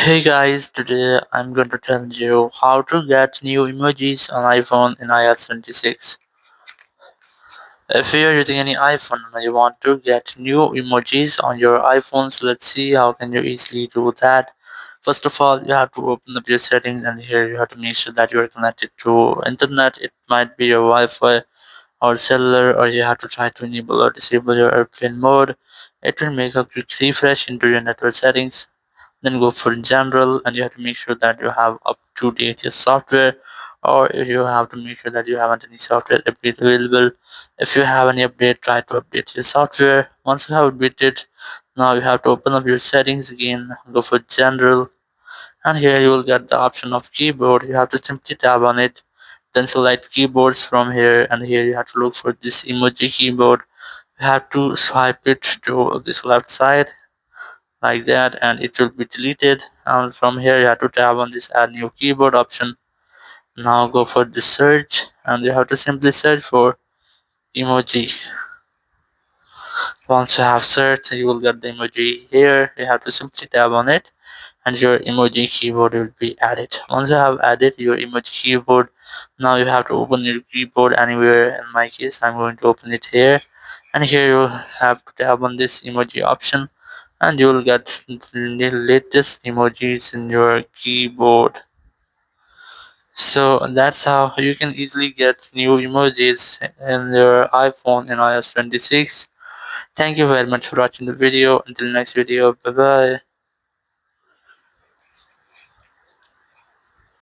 Hey guys, today I'm going to tell you how to get new emojis on iPhone in iOS 26. If you're using any iPhone and you want to get new emojis on your iPhones, let's see how can you easily do that. First of all, you have to open up your settings and here you have to make sure that you are connected to internet. It might be your Wi-Fi or cellular, or you have to try to enable or disable your airplane mode. It will make a quick refresh into your network settings. Then go for general and you have to make sure that you have up to date your software, or you have to make sure that you haven't any software update available. If you have any update, try to update your software. Once you have updated, now you have to open up your settings again, go for general, and here you will get the option of keyboard. You have to simply tap on it, then select keyboards from here, and here you have to look for this emoji keyboard. You have to swipe it to this left side like that and it will be deleted, and from here you have to tap on this add new keyboard option. Now go for the search and you have to simply search for emoji. Once you have searched, you will get the emoji here. You have to simply tap on it and your emoji keyboard will be added. Once you have added your emoji keyboard, now you have to open your keyboard anywhere. In my case, I'm going to open it here, and here you have to tap on this emoji option and you will get the latest emojis in your keyboard. So that's how you can easily get new emojis in your iPhone in iOS 26. Thank you very much for watching the video. Until next video, bye bye.